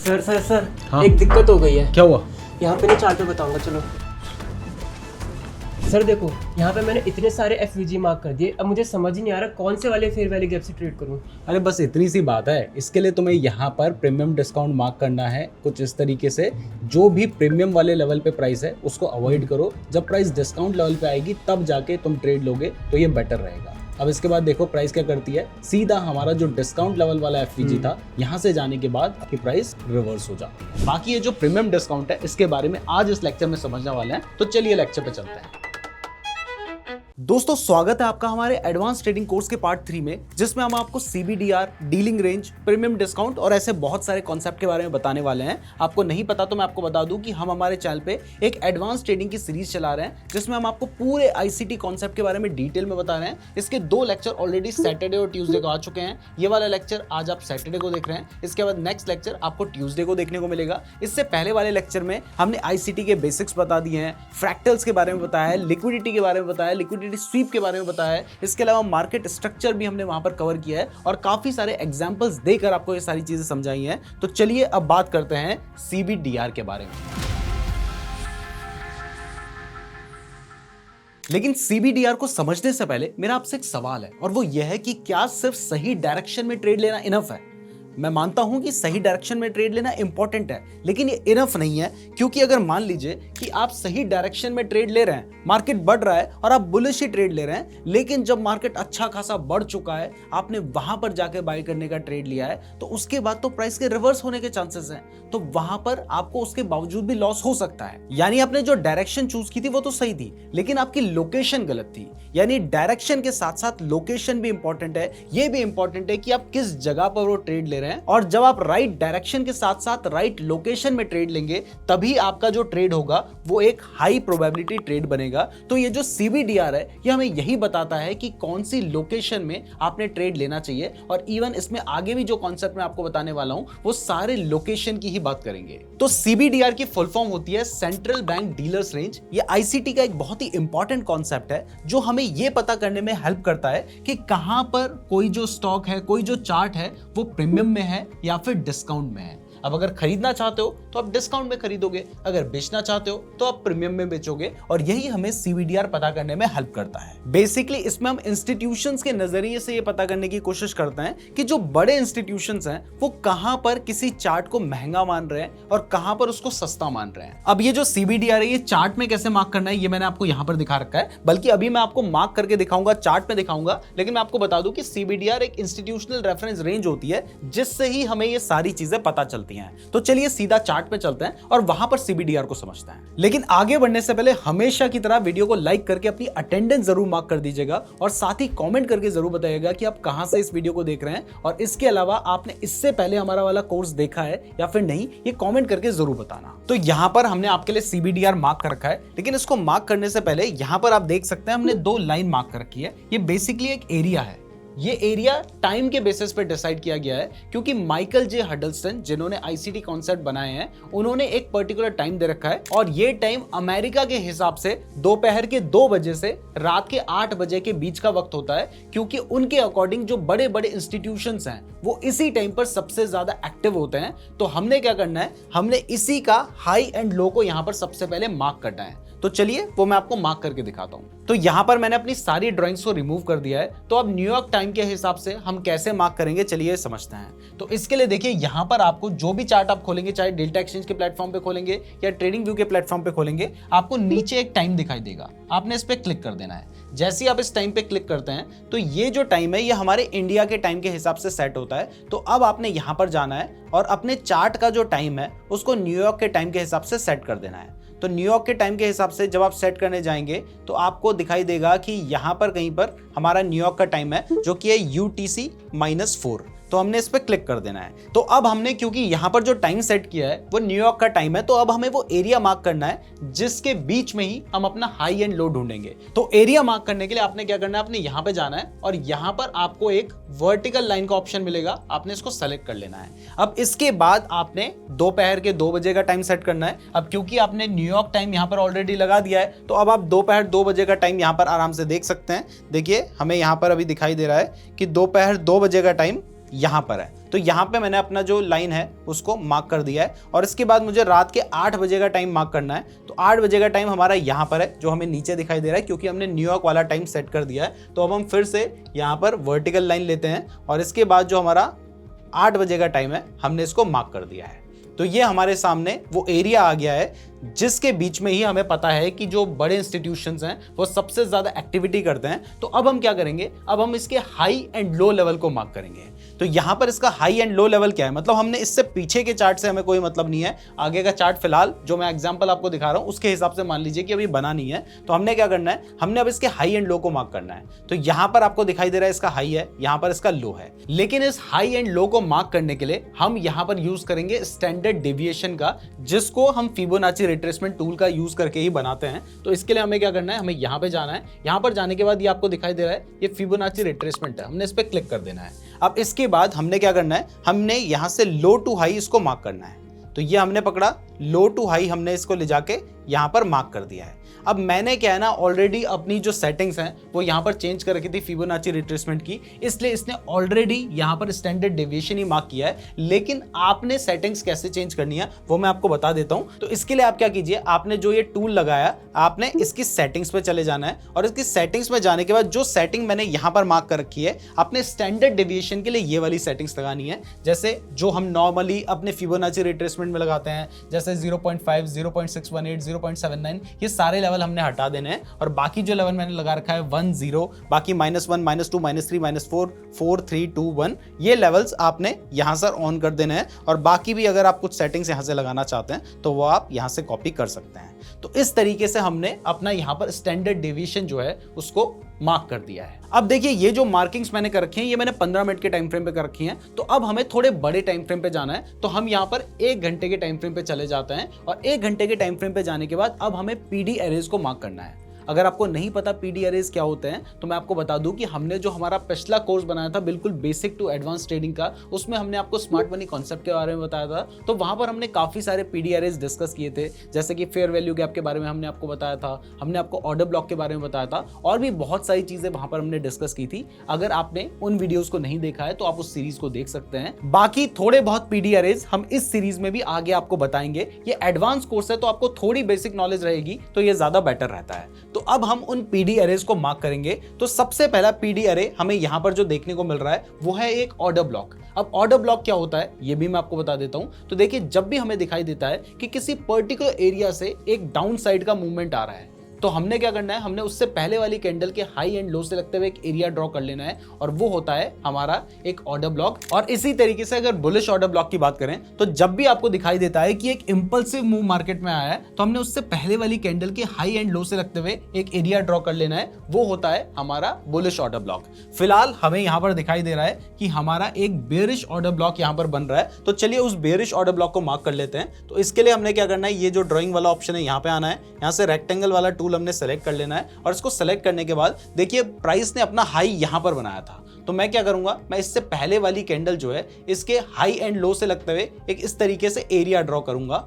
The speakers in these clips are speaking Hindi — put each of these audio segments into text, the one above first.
सर हाँ? एक दिक्कत हो गई है। क्या हुआ? यहाँ पे नहीं चार्ट पे बताऊंगा, चलो। सर देखो, यहाँ पे मैंने इतने सारे एफवीजी मार्क कर दिए, अब मुझे समझ ही नहीं आ रहा कौन से वाले फेयर वैल्यू गैप से ट्रेड करूँ। अरे बस इतनी सी बात है। इसके लिए तुम्हें यहाँ पर प्रीमियम डिस्काउंट मार्क करना है कुछ इस तरीके से। जो भी प्रीमियम वाले लेवल पे प्राइस है उसको अवॉइड करो। जब प्राइस डिस्काउंट लेवल पे आएगी तब जाके तुम ट्रेड लोगे तो ये बेटर रहेगा। अब इसके बाद देखो प्राइस क्या करती है। सीधा हमारा जो डिस्काउंट लेवल वाला एफवीजी था, यहाँ से जाने के बाद आपकी प्राइस रिवर्स हो जाती है। बाकी ये जो प्रीमियम डिस्काउंट है इसके बारे में आज इस लेक्चर में समझने वाले हैं, तो चलिए लेक्चर पे चलते हैं। दोस्तों स्वागत है आपका हमारे एडवांस ट्रेडिंग कोर्स के पार्ट 3 में, जिसमें हम आपको सीबीडीआर, डीलिंग रेंज, प्रीमियम डिस्काउंट और ऐसे बहुत सारे कॉन्सेप्ट के बारे में बताने वाले हैं। आपको नहीं पता तो मैं आपको बता दूं कि हम हमारे चैनल पे एक एडवांस ट्रेडिंग की सीरीज चला रहे हैं, जिसमें हम आपको पूरे आईसीटी कॉन्सेप्ट के बारे में डिटेल में बता रहे हैं। इसके 2 लेक्चर ऑलरेडी सैटरडे और ट्यूसडे को आ चुके हैं। ये वाला लेक्चर आज आप सैटरडे को देख रहे हैं, इसके बाद नेक्स्ट लेक्चर आपको ट्यूसडे को देखने को मिलेगा। इससे पहले वाले लेक्चर में हमने आईसीटी के बेसिक्स बता दिए हैं, फ्रैक्टल्स के बारे में बताया है, लिक्विडिटी के बारे में बताया, लिक्विडिटी स्वीप के बारे में बताया है। इसके अलावा मार्केट स्ट्रक्चर भी हमने वहां पर कवर किया है और काफी सारे एग्जांपल्स देकर आपको ये सारी चीजें समझाई हैं। तो चलिए अब बात करते हैं सीबीडीआर के बारे में। लेकिन सीबीडीआर को समझने से पहले मेरा आपसे एक सवाल है, और वो यह है कि क्या सिर्फ सही डायरेक्शन में ट्रेड लेना इनफ है? मैं मानता हूं कि सही डायरेक्शन में ट्रेड लेना इंपॉर्टेंट है, लेकिन ये इनफ नहीं है। क्योंकि अगर मान लीजिए कि आप सही डायरेक्शन में ट्रेड ले रहे हैं, मार्केट बढ़ रहा है और आप बुलिश ही ट्रेड ले रहे हैं, लेकिन जब मार्केट अच्छा खासा बढ़ चुका है, आपने वहां पर जाके बाय करने का ट्रेड लिया है, तो उसके बाद तो प्राइस के रिवर्स होने के चांसेस हैं। तो वहां पर आपको उसके बावजूद भी लॉस हो सकता है। यानी आपने जो डायरेक्शन चूज की थी वो तो सही थी, लेकिन आपकी लोकेशन गलत थी। यानी डायरेक्शन के साथ साथ लोकेशन भी इंपॉर्टेंट है। ये भी इंपॉर्टेंट है कि आप किस जगह पर वो ट्रेड ले रहे हैं, और जब आप राइट डायरेक्शन के साथ साथ राइट लोकेशन में ट्रेड लेंगे, तभी आपका जो ट्रेड होगा वो एक हाई प्रोबेबिलिटी ट्रेड बनेगा। तो ये जो सीबीडीआर है, ये हमें यही बताता है कि कौन सी लोकेशन में आपने ट्रेड लेना चाहिए। और इवन इसमें आगे भी जो कॉन्सेप्ट मैं आपको बताने वाला हूं, वो सारे लोकेशन की ही बात करेंगे। तो सीबीडीआर की फुल फॉर्म होती है सेंट्रल बैंक डीलर्स रेंज। ये आईसीटी का एक बहुत ही इंपॉर्टेंट कॉन्सेप्ट है, जो हमें ये पता करने में हेल्प करता है कि कहां पर कोई जो स्टॉक है, कोई जो चार्ट है, वो प्रीमियम में है या फिर डिस्काउंट में है। अब अगर खरीदना चाहते हो तो आप डिस्काउंट में खरीदोगे, अगर बेचना चाहते हो तो आप प्रीमियम में बेचोगे, और यही हमें सीबीडीआर पता करने में हेल्प करता है। बेसिकली इसमें हम इंस्टीट्यूशंस के नजरिए से ये पता करने की कोशिश करते हैं कि जो बड़े इंस्टीट्यूशंस हैं वो कहां पर किसी चार्ट को महंगा मान रहे हैं और कहां पर उसको सस्ता मान रहे हैं। अब ये जो सीबीडीआर है, ये चार्ट में कैसे मार्क करना है ये मैंने आपको यहां पर दिखा रखा है, बल्कि अभी मैं आपको मार्क करके दिखाऊंगा, चार्ट में दिखाऊंगा। लेकिन मैं आपको बता दूं कि सीबीडीआर एक इंस्टीट्यूशनल रेफरेंस रेंज होती है, जिससे ही हमें ये सारी चीजें पता चलती हैं। तो चलिए सीधा चार्ट पे चलते हैं और वहां पर सीबीडीआर को समझते हैं। लेकिन आगे बढ़ने से पहले हमेशा की तरह वीडियो को लाइक करके अपनी अटेंडेंस जरूर मार्क कर दीजिएगा, और साथ ही कमेंट करके जरूर बताइएगा कि आप कहां से इस वीडियो को देख रहे हैं, और इसके अलावा आपने इससे पहले हमारा वाला कोर्स देखा है या फिर नहीं, ये कमेंट करके जरूर बताना। तो यहां पर हमने आपके लिए सीबीडीआर मार्क कर रखा है, लेकिन इसको मार्क करने से पहले यहां पर आप देख सकते हैं हमने 2 लाइन मार्क कर रखी है। ये बेसिकली एक एरिया है। ये एरिया टाइम के बेसिस पे डिसाइड किया गया है, क्योंकि माइकल जे हडल्स्टन, जिन्होंने आईसीटी कॉन्सेप्ट बनाए हैं, उन्होंने एक पर्टिकुलर टाइम दे रखा है, और ये टाइम अमेरिका के हिसाब से दोपहर के 2 बजे से रात के 8 बजे के बीच का वक्त होता है, क्योंकि उनके अकॉर्डिंग जो बड़े बड़े इंस्टीट्यूशंस हैं वो इसी टाइम पर सबसे ज्यादा एक्टिव होते हैं। तो हमने क्या करना है, हमने इसी का हाई एंड लो को यहां पर सबसे पहले मार्क करना है। तो चलिए वो मैं आपको मार्क करके दिखाता हूं। तो यहां पर मैंने अपनी सारी ड्राइंग्स को रिमूव कर दिया है। तो अब न्यूयॉर्क टाइम के हिसाब से हम कैसे मार्क करेंगे, चलिए समझते हैं। तो इसके लिए देखिए, यहां पर आपको जो भी चार्ट आप खोलेंगे, चाहे डेल्टा एक्सचेंज के प्लेटफॉर्म पे खोलेंगे या ट्रेडिंग व्यू के प्लेटफॉर्म पे खोलेंगे, आपको नीचे एक टाइम दिखाई देगा। आपने इस पे क्लिक कर देना है। जैसे ही आप इस टाइम पे क्लिक करते हैं, तो ये जो टाइम है ये हमारे इंडिया के टाइम के हिसाब से सेट होता है। तो अब आपने यहां पर जाना है और अपने चार्ट का जो टाइम है उसको न्यूयॉर्क के टाइम के हिसाब से सेट कर देना है। तो न्यूयॉर्क के टाइम के हिसाब से जब आप सेट करने जाएंगे, तो आपको दिखाई देगा कि यहां पर कहीं पर हमारा न्यूयॉर्क का टाइम है, जो कि है UTC-4। तो हमने इस पे क्लिक कर देना है। तो अब हमने, क्योंकि यहां पर जो टाइम सेट किया है वो न्यूयॉर्क का टाइम है, तो अब हमें वो एरिया मार्क करना है जिसके बीच में ही हम अपना हाई एंड लो ढूंढेंगे। तो एरिया मार्क करने के लिए आपने क्या करना है, आपने यहां पे जाना है और यहां पर आपको एक वर्टिकल लाइन का ऑप्शन मिलेगा, आपने इसको सेलेक्ट कर लेना है। अब इसके बाद आपने दोपहर के 2 बजे का टाइम सेट करना है। अब क्योंकि आपने न्यूयॉर्क टाइम यहां पर ऑलरेडी लगा दिया है, तो अब आप दोपहर 2 बजे का टाइम यहां पर आराम से देख सकते हैं। देखिए हमें यहां पर अभी दिखाई दे रहा है कि दोपहर 2 बजे का टाइम यहां पर है। तो यहाँ पे मैंने अपना जो लाइन है उसको मार्क कर दिया है और इसके बाद मुझे रात के 8 बजे का टाइम मार्क करना है। तो 8 बजे का टाइम हमारा यहाँ पर है जो हमें नीचे दिखाई दे रहा है क्योंकि हमने न्यूयॉर्क वाला टाइम सेट कर दिया है। तो अब हम फिर से यहाँ पर वर्टिकल लाइन लेते हैं और इसके बाद जो हमारा 8 बजे का टाइम है हमने इसको मार्क कर दिया है। तो ये हमारे सामने वो एरिया आ गया है जिसके बीच में ही हमें पता है कि जो बड़े इंस्टीट्यूशंस हैं वो सबसे ज़्यादा एक्टिविटी करते हैं। तो अब हम क्या करेंगे, अब हम इसके हाई एंड लो लेवल को मार्क करेंगे। तो यहाँ पर इसका हाई एंड लो लेवल क्या है, मतलब हमने इससे पीछे के चार्ट से हमें कोई मतलब नहीं है। आगे का चार्ट फिलहाल जो मैं एग्जाम्पल आपको दिखा रहा हूँ उसके हिसाब से मान लीजिए कि अभी बना नहीं है। तो हमने क्या करना है, हमने अब इसके हाई एंड लो को मार्क करना है। तो यहाँ पर आपको दिखाई दे रहा है इसका हाई है, यहाँ पर इसका लो है। लेकिन इस हाई एंड लो को मार्क करने के लिए हम यहाँ पर यूज करेंगे स्टैंडर्ड डेविएशन का, जिसको हम फिबोनाची रिट्रेसमेंट टूल का यूज करके ही बनाते हैं। तो इसके लिए हमें क्या करना है, हमें यहाँ पे जाना है। यहाँ पर जाने के बाद ये आपको दिखाई दे रहा है ये फिबोनाची रिट्रेसमेंट है, हमने इस पर क्लिक कर देना है। अब इसके बाद हमने क्या करना है, हमने यहाँ से लो टू हाई इसको मार्क करना है। तो ये हमने पकड़ा, लो टू हाई हमने इसको ले जाके यहाँ पर मार्क कर दिया है। अब मैंने क्या है ना, ऑलरेडी अपनी जो सेटिंग्स हैं वो यहाँ पर चेंज कर रखी थी फिबोनाची रिट्रेसमेंट की, इसलिए इसने ऑलरेडी यहाँ पर स्टैंडर्ड डेविएशन ही मार्क किया है। लेकिन आपने सेटिंग्स कैसे चेंज करनी है वो मैं आपको बता देता हूँ। तो इसके लिए आप क्या कीजिए, आपने जो ये टूल लगाया आपने इसकी सेटिंग्स पे चले जाना है और इसकी सेटिंग्स में जाने के बाद जो सेटिंग मैंने यहाँ पर मार्क कर रखी है, आपने स्टैंडर्ड डेविएशन के लिए ये वाली सेटिंग्स लगानी है। जैसे जो हम नॉर्मली अपने फिबोनाची रिट्रेसमेंट में लगाते हैं, जैसे 0.5, 0.618, 0.79, ये सारे लेवल हमने हटा देने हैं। और बाकी जो लेवल मैंने लगा रखा है 1, 0, बाकी -1, -2, -3, -4, 4, 3, 2, 1, ये लेवल्स आपने यहां से ऑन कर देने हैं। और बाकी भी अगर आप कुछ सेटिंग्स यहां से लगाना चाहते हैं तो वो आप यहां से कॉपी कर सकते हैं। तो इस तरीके से हमने अपना यहां पर स्टैंडर्ड डेविएशन जो है उसको मार्क कर दिया है। अब देखिए ये जो मार्किंग्स मैंने कर रखी हैं ये मैंने 15 मिनट के टाइम फ्रेम पे कर रखी हैं। तो अब हमें थोड़े बड़े टाइम फ्रेम पे जाना है। तो हम यहाँ पर 1 घंटे के टाइम फ्रेम पे चले जाते हैं और 1 घंटे के टाइम फ्रेम पे जाने के बाद अब हमें पीडी एरेज को मार्क करना है। अगर आपको नहीं पता पीडी एरेज क्या होते हैं तो मैं आपको बता दूं कि हमने जो हमारा पिछला कोर्स बनाया था बिल्कुल बेसिक टू एडवांस ट्रेडिंग का, उसमें हमने आपको स्मार्ट मनी कॉन्सेप्ट के बारे में बताया था। तो वहां पर हमने काफी सारे पीडी एरेज डिस्कस किए थे, जैसे कि फेयर वैल्यू गैप के बारे में हमने आपको बताया था, हमने आपको ऑर्डर ब्लॉक के बारे में बताया था और भी बहुत सारी चीजें वहां पर हमने डिस्कस की थी। अगर आपने उन वीडियोज को नहीं देखा है तो आप उस सीरीज को देख सकते हैं। बाकी थोड़े बहुत पीडी एरेज हम इस सीरीज में भी आगे आपको बताएंगे। ये एडवांस कोर्स है तो आपको थोड़ी बेसिक नॉलेज रहेगी तो ये ज्यादा बेटर रहता है। तो अब हम उन पीडी एरेज को मार्क करेंगे। तो सबसे पहला पीडी एरे हमें यहां पर जो देखने को मिल रहा है वो है एक ऑर्डर ब्लॉक। अब ऑर्डर ब्लॉक क्या होता है ये भी मैं आपको बता देता हूं। तो देखिए जब भी हमें दिखाई देता है कि किसी पर्टिकुलर एरिया से एक डाउन साइड का मूवमेंट आ रहा है तो हमने क्या करना है, हमने उससे पहले वाली कैंडल के हाई एंड लो से लगते हुए एक एरिया ड्रॉ कर लेना है और वो होता है हमारा एक ऑर्डर ब्लॉक। और इसी तरीके से अगर बुलिश ऑर्डर ब्लॉक की बात करें तो जब भी आपको दिखाई देता है कि एक इंपल्सिव मूव मार्केट में आया है तो हमने उससे पहले वाली कैंडल के हाई एंड लो से लगते हुए एक एरिया ड्रॉ कर लेना है, वो होता है हमारा बुलिश ऑर्डर ब्लॉक। फिलहाल हमें यहाँ पर दिखाई दे रहा है कि हमारा एक बेयरिश ऑर्डर ब्लॉक यहाँ पर बन रहा है। तो चलिए उस बेयरिश ऑर्डर ब्लॉक को मार्क कर लेते हैं। तो इसके लिए हमने क्या करना है, ये जो ड्रॉइंग वाला ऑप्शन है यहाँ पे आना है, यहाँ से रेक्टेंगल वाला टूल हमने सेलेक्ट कर लेना है और इसको सेलेक्ट करने के बाद देखिए प्राइस ने अपना हाई यहां पर बनाया था। तो मैं क्या करूंगा, मैं इससे पहले वाली कैंडल जो है इसके हाई एंड लो से लगते हुए एक इस तरीके से एरिया ड्रॉ करूंगा।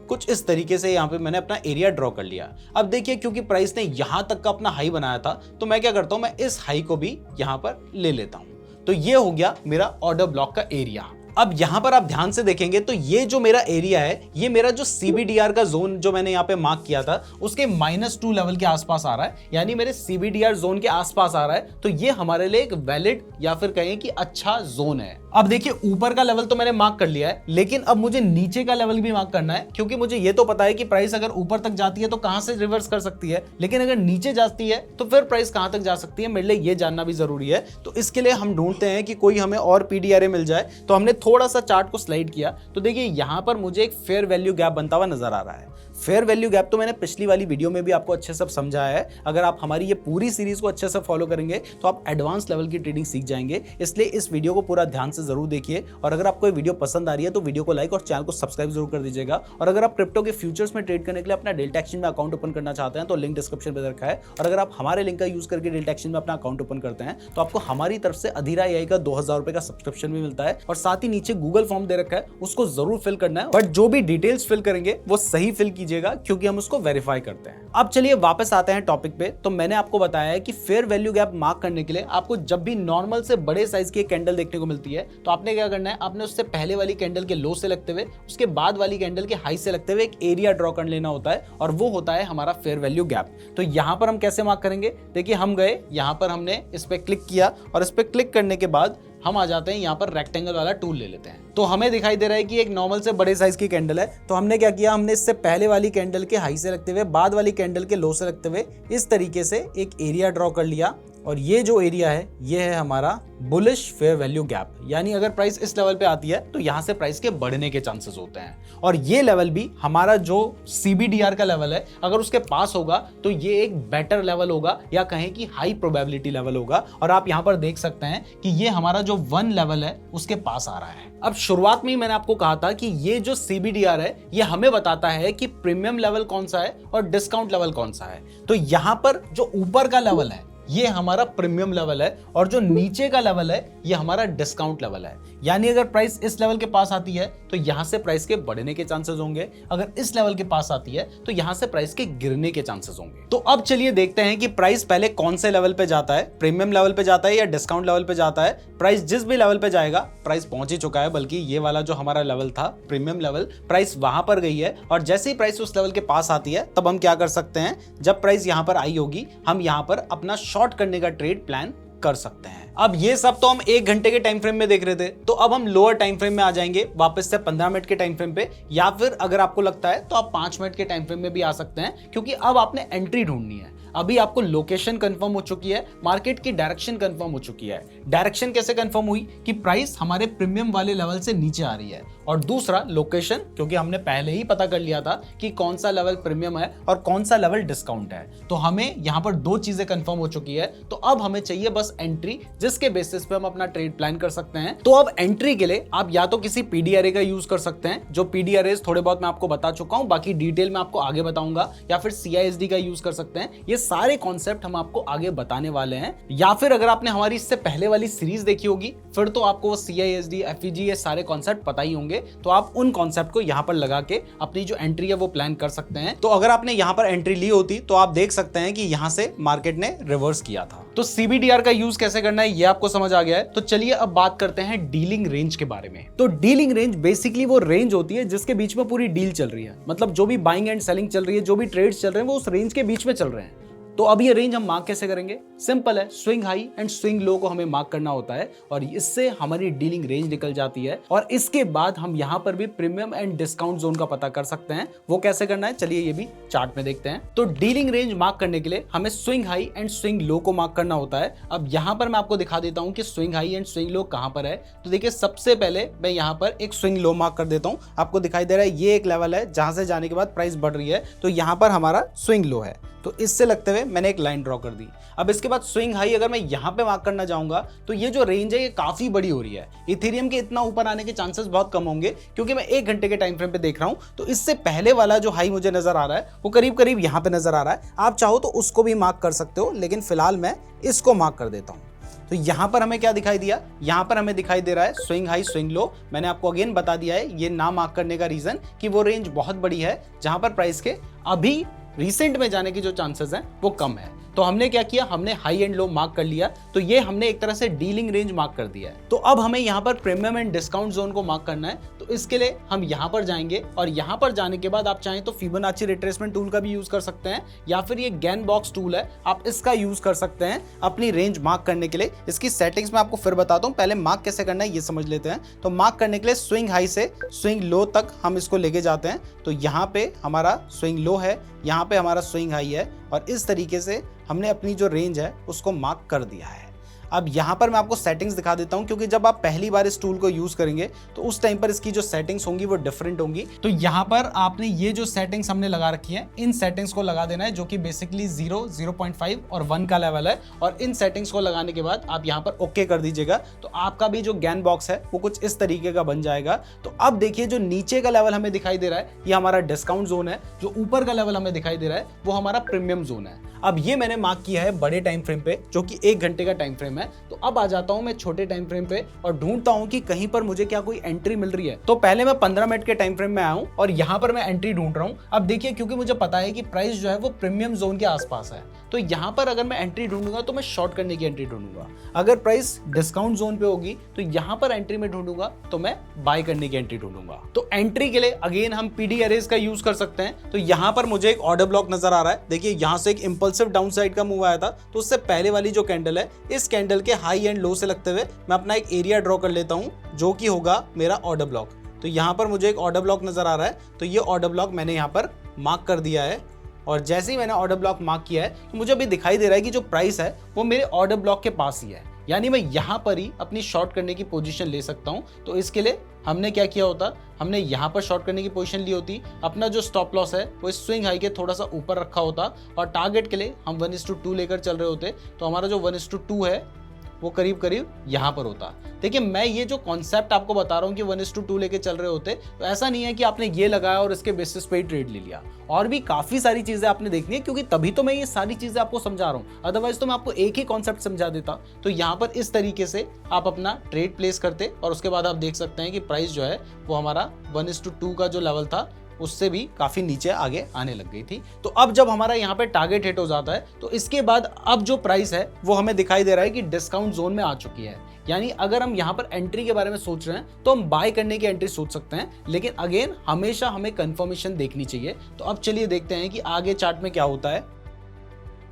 कुछ इस तरीके से यहां पे मैंने अपना एरिया ड्रॉ कर लिया। अब देखिए क्योंकि प्राइस ने यहां तक का अपना हाई बनाया था तो मैं क्या करता हूं, मैं इस हाई को भी यहां पर ले लेता हूं। तो ये हो गया मेरा ऑर्डर ब्लॉक का एरिया। अब यहां पर आप ध्यान से देखेंगे तो ये जो मेरा एरिया है ये मेरा जो CBDR का जोन जो मैंने यहाँ पे मार्क किया था उसके -2 लेवल के आसपास आ रहा है, यानी मेरे CBDR जोन के आसपास आ रहा है। तो ये हमारे लिए एक वैलिड या फिर कहें कि अच्छा जोन है। अब देखिए ऊपर का लेवल तो मैंने मार्क कर लिया है, लेकिन अब मुझे नीचे का लेवल भी मार्क करना है क्योंकि मुझे ये तो पता है कि प्राइस अगर ऊपर तक जाती है तो कहां से रिवर्स कर सकती है, लेकिन अगर नीचे जाती है तो फिर प्राइस कहां तक जा सकती है, मेरे लिए ये जानना भी जरूरी है। तो इसके लिए हम ढूंढते हैं कि कोई हमें और PDRA मिल जाए। तो हमने थोड़ा सा चार्ट को स्लाइड किया तो देखिए यहां पर मुझे एक फेयर वैल्यू गैप बनता हुआ नजर आ रहा है। फेयर वैल्यू गैप तो मैंने पिछली वाली वीडियो में भी आपको अच्छे से समझाया है। अगर आप हमारी ये पूरी सीरीज को अच्छे से फॉलो करेंगे तो आप एडवांस लेवल की ट्रेडिंग सीख जाएंगे। इसलिए इस वीडियो को पूरा ध्यान से जरूर देखिए और अगर आपको ये वीडियो पसंद आ रही है तो वीडियो को लाइक और चैनल को सब्सक्राइब जरूर कर दीजिएगा। और अगर आप क्रिप्टो के फ्यूचर्स में ट्रेड करने के लिए अपना डेल्टा एक्सचेंज में अकाउंट ओपन करना चाहते हैं तो लिंक डिस्क्रिप्शन में रखा है। और अगर आप हमारे लिंक का यूज करके डेल्टा एक्सचेंज में अपना अकाउंट ओपन करते हैं तो आपको हमारी तरफ से अधीरा AI का 2000 रुपए का सब्सक्रिप्शन भी मिलता है और साथ ही नीचे गूगल फॉर्म दे रखा है, उसको जरूर फिल करना है। बट जो भी डिटेल्स फिल करेंगे वो सही फिल कीजिए लीजिएगा क्योंकि हम उसको वेरीफाई करते हैं। अब चलिए वापस आते हैं टॉपिक पे। तो मैंने आपको बताया है कि फेयर वैल्यू गैप मार्क करने के लिए आपको जब भी नॉर्मल से बड़े साइज की एक कैंडल देखने को मिलती है तो आपने क्या करना है, आपने उससे पहले वाली कैंडल के लो से लगते हुए उसके बाद वाली कैंडल के हाई से लगते हुए एक एरिया ड्रॉ कर लेना होता है और वो होता है हमारा फेयर वैल्यू गैप। तो यहां पर हम कैसे मार्क करेंगे, देखिए हम गए यहां पर, हमने इस पे क्लिक किया और इस पे क्लिक करने के बाद हम आ जाते हैं यहाँ पर रेक्टेंगल वाला टूल ले लेते हैं। तो हमें दिखाई दे रहा है कि एक नॉर्मल से बड़े साइज की कैंडल है। तो हमने क्या किया, हमने इससे पहले वाली कैंडल के हाई से लगते हुए बाद वाली कैंडल के लो से लगते हुए इस तरीके से एक एरिया ड्रॉ कर लिया और ये जो एरिया है ये है हमारा बुलिश फेयर वैल्यू गैप। यानी अगर प्राइस इस लेवल पे आती है तो यहां से प्राइस के बढ़ने के चांसेस होते हैं और ये लेवल भी हमारा जो CBDR का लेवल है अगर उसके पास होगा तो ये एक बेटर लेवल होगा या कहें कि हाई प्रोबेबिलिटी लेवल होगा। और आप यहां पर देख सकते हैं कि ये हमारा जो 1 लेवल है उसके पास आ रहा है। अब शुरुआत में ही मैंने आपको कहा था कि ये जो CBDR है ये हमें बताता है कि प्रीमियम लेवल कौन सा है और डिस्काउंट लेवल कौन सा है। तो यहां पर जो ऊपर का लेवल है ये हमारा प्रीमियम लेवल है और जो नीचे का लेवल है ये हमारा डिस्काउंट लेवल है। यानी अगर प्राइस इस लेवल के पास आती है तो यहां से प्राइस के बढ़ने के चांसेस होंगे, अगर इस लेवल के पास आती है तो यहां से प्राइस के गिरने के चांसेस होंगे। तो अब चलिए देखते हैं कि प्राइस पहले कौन से लेवल पे जाता है, प्रीमियम लेवल पे जाता है या डिस्काउंट लेवल पे जाता है। प्राइस जिस भी लेवल पे जाएगा, प्राइस पहुंच ही चुका है, बल्कि ये वाला जो हमारा लेवल था प्रीमियम लेवल, प्राइस वहां पर गई है और जैसे ही प्राइस उस लेवल के पास आती है तब हम क्या कर सकते हैं, जब प्राइस यहां पर आई होगी हम यहां पर अपना शॉर्ट करने का ट्रेड प्लान कर सकते हैं। अब ये सब तो हम 1 घंटे के टाइम फ्रेम में देख रहे थे, तो अब हम लोअर टाइम फ्रेम में आ जाएंगे वापस से 15 मिनट के टाइम फ्रेम पे, या फिर अगर आपको लगता है तो आप 5 मिनट के टाइम फ्रेम में भी आ सकते हैं क्योंकि अब आपने एंट्री ढूंढनी है। अभी आपको लोकेशन कंफर्म हो चुकी है, मार्केट की डायरेक्शन कंफर्म हो चुकी है। डायरेक्शन कैसे कंफर्म हुई कि प्राइस हमारे प्रीमियम वाले लेवल से नीचे आ रही है, और दूसरा लोकेशन, क्योंकि हमने पहले ही पता कर लिया था कि कौन सा लेवल प्रीमियम है और कौन सा लेवल डिस्काउंट है। तो हमें यहाँ पर 2 चीजें कंफर्म हो चुकी है। तो अब हमें चाहिए बस एंट्री, जिसके बेसिस पे हम अपना ट्रेड प्लान कर सकते हैं। तो अब एंट्री के लिए आप या तो किसी PDRA का यूज कर सकते हैं, जो PDRAs थोड़े बहुत मैं आपको बता चुका हूं, बाकी डिटेल में आपको आगे बताऊंगा, या फिर CISD का यूज कर सकते हैं। ये सारे कॉन्सेप्ट हम आपको आगे बताने वाले हैं। या फिर अगर आपने हमारी इससे पहले वाली सीरीज देखी होगी फिर तो आपको वो CISD, FEG ये सारे कॉन्सेप्ट पता ही होंगे, तो आप उन कॉन्सेप्ट को यहाँ पर लगा के अपनी जो एंट्री है वो प्लान कर सकते हैं। तो अगर आपने यहाँ पर एंट्री ली होती तो आप देख सकते हैं कि यहाँ से मार्केट ने रिवर्स किया था। तो CBDR का यूज कैसे करना है ये आपको समझ आ गया है। तो चलिए अब बात करते हैं डीलिंग रेंज के बारे में। तो डीलिंग रेंज बेसिकली वो रेंज होती है जिसके बीच में पूरी डील चल रही है, मतलब जो भी बाइंग एंड सेलिंग चल रही है, जो भी ट्रेड्स चल रहे हैं वो उस रेंज के बीच में चल रहे हैं। तो अब ये रेंज हम मार्क कैसे करेंगे, सिंपल है, swing high and swing low को हमें मार्क करना होता है और इससे हमारी डीलिंग रेंज निकल जाती है। और इसके बाद हम यहाँ पर भी प्रीमियम एंड डिस्काउंट जोन का पता कर सकते हैं। वो कैसे करना है चलिए ये भी चार्ट में देखते हैं। तो डीलिंग रेंज मार्क करने के लिए हमें swing high and swing low को मार्क करना होता है। अब यहाँ पर मैं आपको दिखा देता हूँ कि swing high and swing low कहाँ पर है। तो देखिए सबसे पहले मैं यहाँ पर एक स्विंग लो मार्क कर देता हूँ। आपको दिखाई दे रहा है ये एक लेवल है जहां से जाने के बाद प्राइस बढ़ रही है, तो यहाँ पर हमारा स्विंग लो है। तो इससे लगते हुए मैंने एक लाइन ड्रॉ कर दी। अब इसके बाद स्विंग हाई अगर मैं यहाँ पे मार्क करना चाहूंगा तो ये जो रेंज है ये काफी बड़ी हो रही है। इथेरियम के इतना ऊपर आने के चांसेस बहुत कम होंगे क्योंकि मैं 1 घंटे के टाइम फ्रेम पे देख रहा हूं। तो इससे पहले वाला जो हाई मुझे नजर आ रहा है वो करीब करीब यहाँ पे नजर आ रहा है। आप चाहो तो उसको भी मार्क कर सकते हो, लेकिन फिलहाल मैं इसको मार्क कर देता हूँ। तो यहाँ पर हमें क्या दिखाई दिया, यहाँ पर हमें दिखाई दे रहा है स्विंग हाई स्विंग लो। मैंने आपको अगेन बता दिया है ये ना मार्क करने का रीजन कि वो रेंज बहुत बड़ी है जहां पर प्राइस के अभी रिसेंट में जाने की जो चांसेस हैं वो कम है। तो हमने क्या किया, हमने हाई एंड लो मार्क कर लिया, तो ये हमने एक तरह से डीलिंग रेंज मार्क कर दिया है। तो अब हमें यहाँ पर प्रीमियम एंड डिस्काउंट जोन को मार्क करना है। तो इसके लिए हम यहाँ पर जाएंगे और यहाँ पर जाने के बाद आप चाहें तो फिबोनाची रिट्रेसमेंट टूल का भी यूज कर सकते हैं, या फिर ये गैन बॉक्स टूल है आप इसका यूज कर सकते हैं अपनी रेंज मार्क करने के लिए। इसकी सेटिंग्स में आपको फिर बताता हूँ, पहले मार्क कैसे करना है ये समझ लेते हैं। तो मार्क करने के लिए स्विंग हाई से स्विंग लो तक हम इसको लेके जाते हैं। तो यहाँ पे हमारा स्विंग लो है, यहाँ पे हमारा स्विंग हाई है, और इस तरीके से हमने अपनी जो रेंज है उसको मार्क कर दिया है। अब यहाँ पर मैं आपको सेटिंग्स दिखा देता हूँ, क्योंकि जब आप पहली बार इस टूल को यूज करेंगे तो उस टाइम पर इसकी जो सेटिंग्स होंगी वो डिफरेंट होंगी। तो यहाँ पर आपने ये जो सेटिंग्स हमने लगा रखी है इन सेटिंग्स को लगा देना है, जो कि बेसिकली 0, 0.5 और 1 का लेवल है। और इन सेटिंग्स को लगाने के बाद आप यहाँ पर ओके कर दीजिएगा, तो आपका भी जो गैन बॉक्स है वो कुछ इस तरीके का बन जाएगा। तो अब देखिए जो नीचे का लेवल हमें दिखाई दे रहा है ये हमारा डिस्काउंट जोन है, जो ऊपर का लेवल हमें दिखाई दे रहा है वो हमारा प्रीमियम जोन है। अब ये मैंने मार्क किया है बड़े टाइम फ्रेम पे, जो कि 1 घंटे का टाइम फ्रेम है। तो अब आ जाता हूं मैं छोटे टाइम फ्रेम पे और ढूंढता हूं कि कहीं पर मुझे क्या कोई एंट्री मिल रही है। तो पहले मैं 15 मिनट के टाइम फ्रेम में आया हूं और यहां पर मैं एंट्री ढूंढ रहा हूं। अब देखिए, क्योंकि मुझे पता है कि प्राइस जो है वो प्रीमियम जोन के आसपास है, तो यहां पर अगर मैं एंट्री ढूंढूंगा तो मैं शॉर्ट करने की एंट्री ढूंढूंगा। अगर प्राइस डिस्काउंट जोन पे होगी तो यहां पर एंट्री में ढूंढूंगा तो मैं बाय करने की एंट्री ढूंढूंगा। तो एंट्री के लिए अगेन हम पीडी अरेज का यूज कर सकते हैं। तो यहां पर मुझे एक ऑर्डर ब्लॉक नजर आ रहा है। देखिए, यहां से एक इंपल्सिव डाउन साइड का मूव आया था, तो उससे पहले वाली जो कैंडल है, इस कैंडल के हाई एंड लो से लगते हुए मैं अपना एक एरिया ड्रॉ कर लेता हूं, जो कि होगा मेरा ऑर्डर ब्लॉक। तो यहां पर मुझे एक ऑर्डर ब्लॉक नजर आ रहा है, तो ये ऑर्डर ब्लॉक मैंने यहां पर मार्क कर दिया है। और जैसे ही मैंने ऑर्डर ब्लॉक मार्क किया है तो मुझे अभी दिखाई दे रहा है कि जो प्राइस है वो मेरे ऑर्डर ब्लॉक के पास ही है, यानी मैं यहां पर ही अपनी शॉर्ट करने की पोजीशन ले सकता हूं। तो इसके लिए हमने क्या किया होता, हमने यहां पर शॉर्ट करने की पोजीशन ली होती, अपना जो स्टॉप लॉस है वो इस स्विंग हाई के थोड़ा सा ऊपर रखा होता और टारगेट के लिए हम 1:2 लेकर चल रहे होते। तो हमारा जो 1:2 है वो करीब करीब यहां पर होता। देखिए, मैं ये जो कॉन्सेप्ट आपको बता रहा हूं कि 1:2 लेके चल रहे होते, तो ऐसा नहीं है कि आपने ये लगाया और इसके बेसिस पे ही ट्रेड ले लिया। और भी काफी सारी चीजें आपने देखनी है, क्योंकि तभी तो मैं ये सारी चीजें आपको समझा रहा हूं, अदरवाइज तो मैं आपको एक ही कॉन्सेप्ट समझा देता। तो यहाँ पर इस तरीके से आप अपना ट्रेड प्लेस करते और उसके बाद आप देख सकते हैं कि प्राइस जो है वो हमारा 1:2 का जो लेवल था उससे भी काफी नीचे आगे आने लग गई थी। तो अब जब हमारा यहाँ पे टारगेट हिट हो जाता है, तो इसके बाद अब जो प्राइस है वो हमें दिखाई दे रहा है कि डिस्काउंट जोन में आ चुकी है। यानी अगर हम यहाँ पर एंट्री के बारे में सोच रहे हैं तो हम बाय करने की एंट्री सोच सकते हैं, लेकिन अगेन हमेशा हमें कंफर्मेशन देखनी चाहिए। तो अब चलिए देखते हैं कि आगे चार्ट में क्या होता है।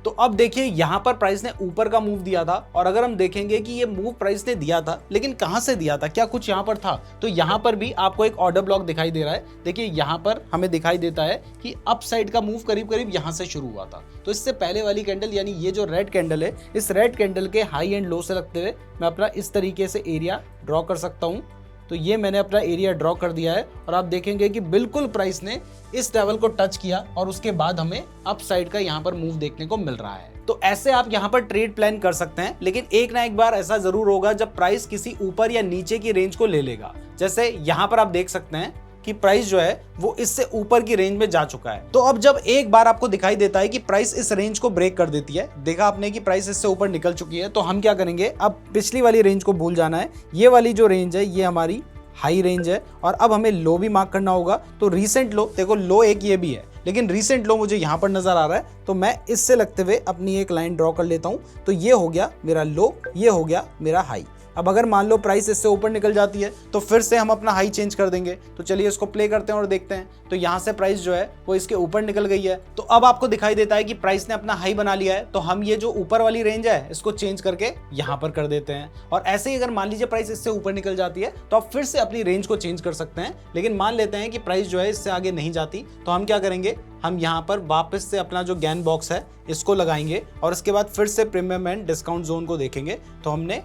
तो अब देखिए, यहां पर प्राइस ने ऊपर का मूव दिया था और अगर हम देखेंगे कि ये मूव प्राइस ने दिया था, लेकिन कहां से दिया था, क्या कुछ यहां पर था, तो यहां पर भी आपको एक ऑर्डर ब्लॉक दिखाई दे रहा है। देखिए, यहां पर हमें दिखाई देता है कि अप साइड का मूव करीब करीब यहां से शुरू हुआ था। तो इससे पहले वाली कैंडल, यानी ये जो रेड कैंडल है, इस रेड कैंडल के हाई एंड लो से लगते हुए मैं अपना इस तरीके से एरिया ड्रॉ कर सकता हूं। तो ये मैंने अपना एरिया ड्रॉ कर दिया है और आप देखेंगे कि बिल्कुल प्राइस ने इस लेवल को टच किया और उसके बाद हमें अप साइड का यहाँ पर मूव देखने को मिल रहा है। तो ऐसे आप यहाँ पर ट्रेड प्लान कर सकते हैं, लेकिन एक ना एक बार ऐसा जरूर होगा जब प्राइस किसी ऊपर या नीचे की रेंज को ले लेगा। जैसे यहाँ पर आप देख सकते हैं कि प्राइस जो है वो इससे ऊपर की रेंज में जा चुका है। तो अब जब एक बार आपको दिखाई देता है कि प्राइस इस रेंज को ब्रेक कर देती है, देखा आपने कि प्राइस इससे ऊपर निकल चुकी है, तो हम क्या करेंगे, अब पिछली वाली रेंज को भूल जाना है। ये वाली जो रेंज है ये हमारी हाई रेंज है और अब हमें लो भी मार्क करना होगा। तो रीसेंट लो, देखो लो एक ये भी है, लेकिन रीसेंट लो मुझे यहां पर नजर आ रहा है, तो मैं इससे लगते हुए अपनी एक लाइन ड्रॉ कर लेता हूं। तो ये हो गया मेरा लो, ये हो गया मेरा हाई। अब अगर मान लो प्राइस इससे ऊपर निकल जाती है तो फिर से हम अपना हाई चेंज कर देंगे। तो चलिए इसको प्ले करते हैं और देखते हैं। तो यहाँ से प्राइस जो है वो इसके ऊपर निकल गई है। तो अब आपको दिखाई देता है कि प्राइस ने अपना हाई बना लिया है। तो हम ये जो ऊपर वाली रेंज है इसको चेंज करके यहाँ पर कर देते हैं। और ऐसे ही अगर मान लीजिए प्राइस इससे ऊपर निकल जाती है तो आप फिर से अपनी रेंज को चेंज कर सकते हैं। लेकिन मान लेते हैं कि प्राइस जो है इससे आगे नहीं जाती, तो हम क्या करेंगे, हम यहाँ पर वापस से अपना जो गैन बॉक्स है इसको लगाएंगे और उसके बाद फिर से प्रीमियम एंड डिस्काउंट जोन को देखेंगे। तो हमने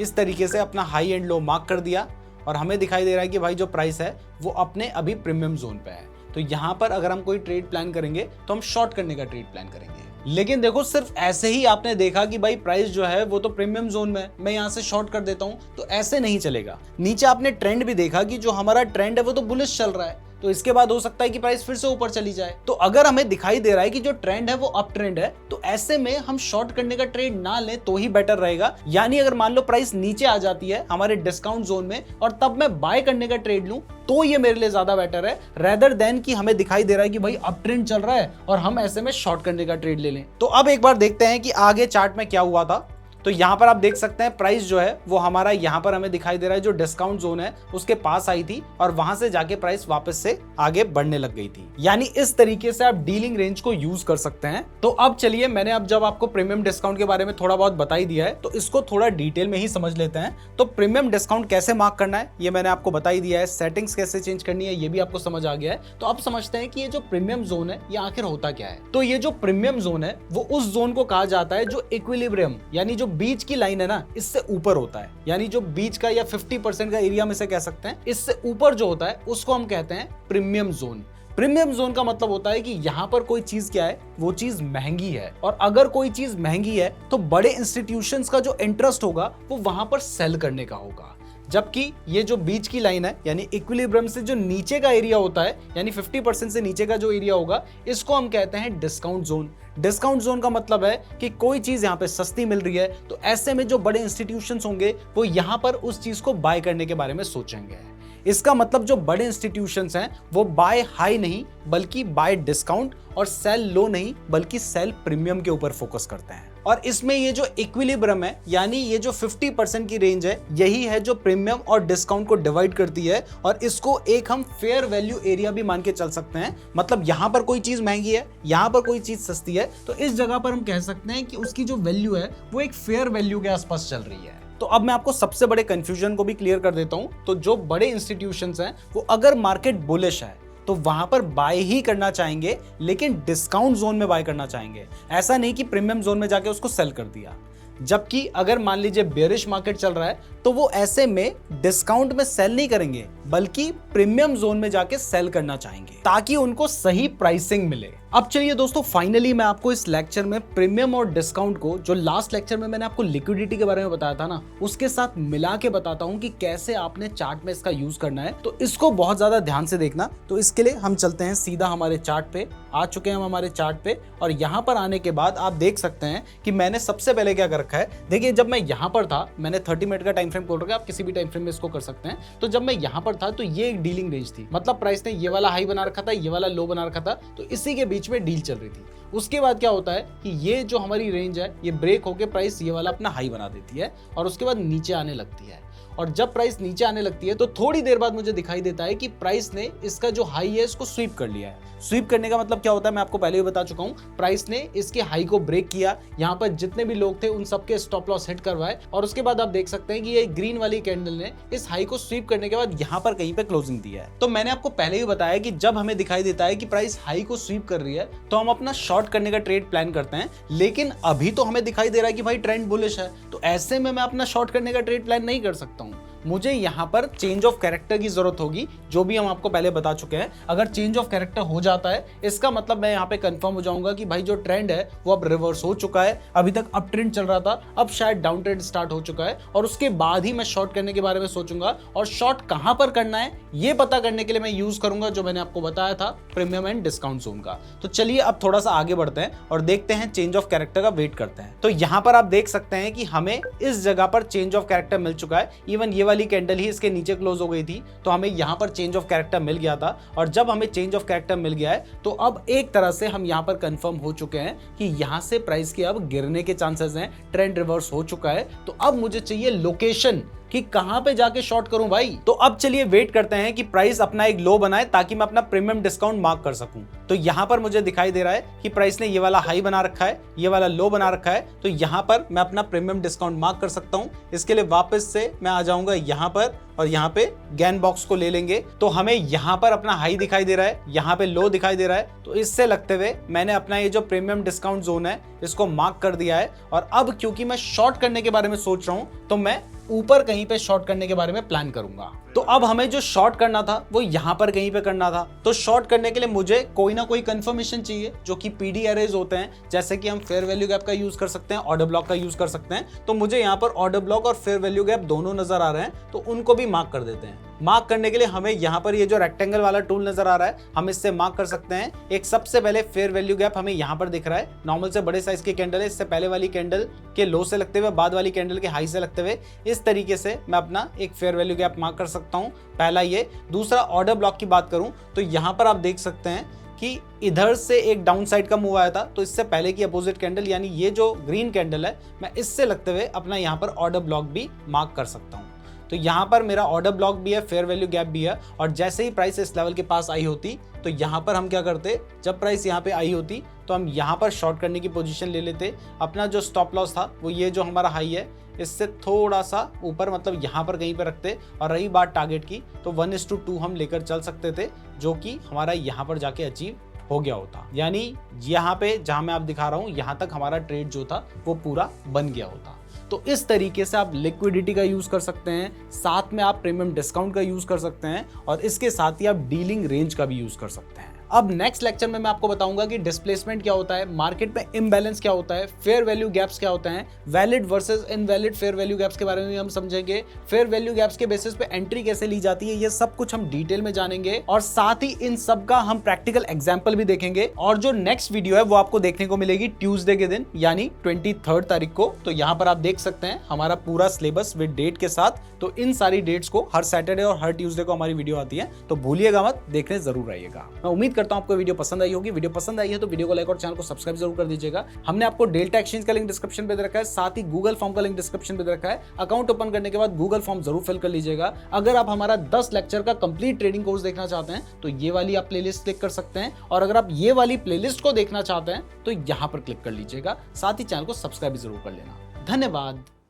इस तरीके से अपना हाई एंड लो मार्क कर दिया और हमें दिखाई दे रहा है कि भाई जो प्राइस है वो अपने अभी प्रीमियम जोन पे है। तो यहाँ पर अगर हम कोई ट्रेड प्लान करेंगे तो हम शॉर्ट करने का ट्रेड प्लान करेंगे। लेकिन देखो, सिर्फ ऐसे ही आपने देखा कि भाई प्राइस जो है वो तो प्रीमियम जोन में है, मैं यहाँ से शॉर्ट कर देता हूँ, तो ऐसे नहीं चलेगा। नीचे आपने ट्रेंड भी देखा कि जो हमारा ट्रेंड है वो तो बुलिश चल रहा है, तो इसके बाद हो सकता है कि प्राइस फिर से ऊपर चली जाए। तो अगर हमें दिखाई दे रहा है कि जो ट्रेंड है वो अप ट्रेंड है, तो ऐसे में हम शॉर्ट करने का ट्रेड ना लें तो ही बेटर रहेगा। यानी अगर मान लो प्राइस नीचे आ जाती है हमारे डिस्काउंट जोन में और तब मैं बाय करने का ट्रेड लूं, तो ये मेरे लिए ज्यादा बेटर है, रेदर देन कि हमें दिखाई दे रहा है कि भाई अप ट्रेंड चल रहा है और हम ऐसे में शॉर्ट करने का ट्रेड ले लें। तो अब एक बार देखते हैं कि आगे चार्ट में क्या हुआ था। तो यहाँ पर आप देख सकते हैं प्राइस जो है वो हमारा यहाँ पर हमें दिखाई दे रहा है जो डिस्काउंट जोन है उसके पास आई थी और वहां से जाके प्राइस वापस से आगे बढ़ने लग गई थी। यानी इस तरीके से आप डीलिंग रेंज को यूज कर सकते हैं। तो अब चलिए, मैंने अब जब आपको प्रीमियम डिस्काउंट के बारे में थोड़ा बहुत बता ही दिया है, तो इसको थोड़ा डिटेल में ही समझ लेते हैं। तो प्रीमियम डिस्काउंट कैसे मार्क करना है ये मैंने आपको बता ही दिया है, सेटिंग्स कैसे चेंज करनी है ये भी आपको समझ आ गया है। तो अब समझते हैं कि ये जो प्रीमियम जोन है ये आखिर होता क्या है। तो ये जो प्रीमियम जोन है वो उस जोन को कहा जाता है जो इक्विलिब्रियम, यानी जो बीच की लाइन है ना, इससे ऊपर होता है। यानी जो बीच का या 50% का एरिया में से कह सकते हैं, इससे ऊपर जो होता है उसको हम कहते हैं प्रीमियम जोन। प्रीमियम जोन का मतलब होता है कि यहाँ पर कोई चीज क्या है, वो चीज महंगी है, और अगर कोई चीज महंगी है तो बड़े इंस्टीट्यूशंस का जो इंटरेस्ट होगा वो वहां पर सेल करने का होगा। जबकि ये जो बीच की लाइन है यानी इक्विलिब्रियम से जो नीचे का एरिया होता है यानी 50% से नीचे का जो एरिया होगा इसको हम कहते हैं डिस्काउंट जोन। डिस्काउंट जोन का मतलब है कि कोई चीज यहाँ पे सस्ती मिल रही है तो ऐसे में जो बड़े इंस्टीट्यूशंस होंगे वो यहाँ पर उस चीज को बाय करने के बारे में सोचेंगे। इसका मतलब जो बड़े इंस्टीट्यूशंस हैं वो बाय हाई नहीं बल्कि बाय डिस्काउंट और सेल लो नहीं बल्कि सेल प्रीमियम के ऊपर फोकस करते हैं। और इसमें ये जो इक्विलिब्रियम है यानी ये जो 50% की रेंज है यही है जो प्रीमियम और डिस्काउंट को डिवाइड करती है और इसको एक हम फेयर वैल्यू एरिया भी मान के चल सकते हैं। मतलब यहां पर कोई चीज महंगी है, यहां पर कोई चीज सस्ती है, तो इस जगह पर हम कह सकते हैं कि उसकी जो वैल्यू है वो एक फेयर वैल्यू के आसपास चल रही है। तो अब मैं आपको सबसे बड़े कंफ्यूजन को भी क्लियर कर देता हूं। तो जो बड़े इंस्टीट्यूशंस हैं वो अगर मार्केट बुलिश है तो वहां पर बाय ही करना चाहेंगे लेकिन डिस्काउंट जोन में बाय करना चाहेंगे, ऐसा नहीं कि प्रीमियम जोन में जाके उसको सेल कर दिया। जबकि अगर मान लीजिए बेयरिश मार्केट चल रहा है तो वो ऐसे में डिस्काउंट में सेल नहीं करेंगे बल्कि प्रीमियम जोन में जाके सेल करना चाहेंगे ताकि उनको सही प्राइसिंग मिले। अब चलिए दोस्तों फाइनली मैं आपको इस लेक्चर में प्रीमियम और डिस्काउंट को जो लास्ट लेक्चर में मैंने आपको लिक्विडिटी के बारे में बताया था ना उसके साथ मिला के बताता हूं कि कैसे आपने चार्ट में इसका यूज करना है। तो इसको बहुत ज्यादा ध्यान से देखना। तो इसके लिए हम चलते हैं सीधा हमारे चार्ट पे। आ चुके हैं हम हमारे चार्ट पे और यहाँ पर आने के बाद आप देख सकते हैं कि मैंने सबसे पहले क्या कर रखा है। देखिए जब मैं यहाँ पर था मैंने 30 मिनट का टाइम फ्रेम खोल रखा है, आप किसी भी टाइम फ्रेम में इसको कर सकते हैं। तो जब मैं यहाँ पर था तो ये एक डीलिंग रेंज थी, मतलब प्राइस ने ये वाला हाई बना रखा था, ये वाला लो बना रखा था, तो इसी के बीच में डील चल रही थी। उसके बाद क्या होता है कि ये जो हमारी रेंज है ये ब्रेक होके प्राइस ये वाला अपना हाई बना देती है और उसके बाद नीचे आने लगती है। और जब प्राइस नीचे आने लगती है तो थोड़ी देर बाद मुझे दिखाई देता है कि प्राइस ने इसका जो हाई है इसको स्वीप कर लिया है। स्वीप करने का मतलब क्या होता है मैं आपको पहले भी बता चुका हूं। प्राइस ने इसके हाई को ब्रेक किया, यहाँ पर जितने भी लोग थे उन सबके स्टॉप लॉस हिट करवाए और उसके बाद आप देख सकते हैं कि ये ग्रीन वाली कैंडल ने इस हाई को स्वीप करने के बाद यहाँ पर कहीं पे क्लोजिंग दिया है। तो मैंने आपको पहले ही बताया कि जब हमें दिखाई देता है कि प्राइस हाई को स्वीप कर रही है तो हम अपना शॉर्ट करने का ट्रेड प्लान करते हैं। लेकिन अभी तो हमें दिखाई दे रहा है कि भाई ट्रेंड बुलिश है, तो ऐसे में मैं अपना शॉर्ट करने का ट्रेड प्लान नहीं कर सकता हूं। मुझे यहाँ पर चेंज ऑफ कैरेक्टर की जरूरत होगी, जो भी हम आपको पहले बता चुके हैं। अगर चेंज ऑफ कैरेक्टर हो जाता है इसका मतलब मैं यहाँ पे कंफर्म हो जाऊंगा कि भाई जो ट्रेंड है वो अब रिवर्स हो चुका है। अभी तक अप ट्रेंड चल रहा था, अब शायद डाउन ट्रेंड स्टार्ट हो चुका है और उसके बाद ही मैं शॉर्ट करने के बारे में सोचूंगा। और शॉर्ट कहां पर करना है ये पता करने के लिए मैं यूज करूंगा जो मैंने आपको बताया था, प्रीमियम एंड डिस्काउंट जोन का। तो चलिए अब थोड़ा सा आगे बढ़ते हैं और देखते हैं चेंज ऑफ कैरेक्टर का वेट करते हैं। तो यहाँ पर आप देख सकते हैं कि हमें इस जगह पर चेंज ऑफ कैरेक्टर मिल चुका है। इवन ये वाली कैंडल ही इसके नीचे क्लोज हो गई थी तो हमें यहाँ पर चेंज ऑफ कैरेक्टर मिल गया था। और जब हमें चेंज ऑफ कैरेक्टर मिल गया है तो अब एक तरह से हम यहाँ पर कंफर्म हो चुके हैं कि यहाँ से प्राइस के अब गिरने के चांसेस हैं, ट्रेंड रिवर्स हो चुका है। तो अब मुझे चाहिए लोकेशन कि कहां पे जाके शॉर्ट करूं भाई। तो अब चलिए वेट करते हैं कि प्राइस अपना एक लो बनाए ताकि मैं अपना प्रीमियम डिस्काउंट मार्क कर सकूं। तो यहां पर मुझे दिखाई दे रहा है कि प्राइस ने ये वाला हाई बना रखा है, ये वाला लो बना रखा है, तो यहां पर मैं अपना प्रीमियम डिस्काउंट मार्क कर सकता हूं। इसके लिए वापस से मैं आ जाऊंगा यहां पर और यहाँ पे गैन बॉक्स को ले लेंगे। तो हमें यहाँ पर अपना हाई दिखाई दे रहा है, यहाँ पे लो दिखाई दे रहा है। तो इससे लगते हुए मैंने अपना ये जो प्रीमियम डिस्काउंट जोन है इसको मार्क कर दिया है। और अब क्योंकि मैं शॉर्ट करने के बारे में सोच रहा हूं तो मैं ऊपर कहीं पे शॉर्ट करने के बारे में प्लान करूंगा। तो अब हमें जो शॉर्ट करना था वो यहाँ पर कहीं पे करना था। तो शॉर्ट करने के लिए मुझे कोई ना कोई कंफर्मेशन चाहिए जो कि पीडी एरेज होते हैं, जैसे कि हम फेयर वैल्यू गैप का यूज कर सकते हैं, ऑर्डर ब्लॉक का यूज कर सकते हैं। तो मुझे यहाँ पर ऑर्डर ब्लॉक और फेयर वैल्यू गैप दोनों नजर आ रहे हैं, तो उनको भी मार्क कर देते हैं। मार्क करने के लिए हमें यहाँ पर ये जो रेक्टेंगल वाला टूल नजर आ रहा है हम इससे मार्क कर सकते हैं। एक सबसे पहले फेयर वैल्यू गैप हमें यहाँ पर दिख रहा है, नॉर्मल से बड़े साइज की कैंडल है, इससे पहले वाली कैंडल के लो से लगते हुए बाद वाली कैंडल के हाई से लगते हुए इस तरीके से मैं अपना एक फेयर वैल्यू गैप मार्क कर सकता हूँ। पहला ये। दूसरा ऑर्डर ब्लॉक की बात करूं तो यहाँ पर आप देख सकते हैं कि इधर से एक डाउन साइड का मूव आया था, तो इससे पहले की अपोजिट कैंडल यानी ये जो ग्रीन कैंडल है मैं इससे लगते हुए अपना यहाँ पर ऑर्डर ब्लॉक भी मार्क कर सकता हूँ। तो यहाँ पर मेरा ऑर्डर ब्लॉक भी है, फेयर वैल्यू गैप भी है। और जैसे ही प्राइस इस लेवल के पास आई होती तो यहाँ पर हम क्या करते, जब प्राइस यहाँ पे आई होती तो हम यहाँ पर शॉर्ट करने की पोजीशन ले लेते। अपना जो स्टॉप लॉस था वो ये जो हमारा हाई है इससे थोड़ा सा ऊपर, मतलब यहाँ पर कहीं पे रखते। और रही बात टारगेट की तो 1:2 हम लेकर चल सकते थे, जो कि हमारा यहाँ पर जाके अचीव हो गया होता। यानी यहाँ पे जहाँ मैं आप दिखा रहा हूँ यहाँ तक हमारा ट्रेड जो था वो पूरा बन गया होता। तो इस तरीके से आप लिक्विडिटी का यूज कर सकते हैं, साथ में आप प्रीमियम डिस्काउंट का यूज कर सकते हैं और इसके साथ ही आप डीलिंग रेंज का भी यूज कर सकते हैं। अब नेक्स्ट लेक्चर में मैं आपको बताऊंगा कि डिस्प्लेसमेंट क्या होता है, मार्केट में इम्बैलेंस क्या होता है, फेयर वैल्यू गैप्स क्या होते हैं, valid versus invalid fair value gaps के बारे में हम समझेंगे, फेयर वैल्यू गैप्स के बेसिस पे एंट्री कैसे ली जाती है, ये सब कुछ हम डिटेल में जानेंगे और साथ ही इन सब का हम प्रैक्टिकल एग्जाम्पल भी देखेंगे। और जो नेक्स्ट वीडियो है वो आपको देखने को मिलेगी ट्यूसडे के दिन यानी 23 तारीख को। तो यहाँ पर आप देख सकते हैं हमारा पूरा सिलेबस विद डेट के साथ। तो इन सारी डेट्स को हर सैटरडे और हर ट्यूसडे को हमारी वीडियो आती है, तो भूलिएगा मत, देखने जरूर आइएगा। मैं उम्मीद करता हूं आपको वीडियो पसंद आई होगी। वीडियो पसंद आई है तो वीडियो को लाइक और चैनल को सब्सक्राइब जरूर कर दीजिएगा। हमने आपको डेल्टा एक्सचेंज का लिंक डिस्क्रिप्शन पे दे रखा है, साथ ही गूगल फॉर्म का लिंक डिस्क्रिप्शन पे दे रखा है। अकाउंट ओपन करने के बाद गूगल फॉर्म जरूर फिल कर लीजिएगा। अगर आप हमारा 10 लेक्चर का कंप्लीट ट्रेडिंग कोर्स देखना चाहते हैं तो ये वाली आप प्लेलिस्ट क्लिक कर सकते हैं, और अगर आप ये वाली प्लेलिस्ट को देखना चाहते हैं तो यहां पर क्लिक कर लीजिएगा। साथ ही चैनल को सब्सक्राइब जरूर कर लेना। धन्यवाद।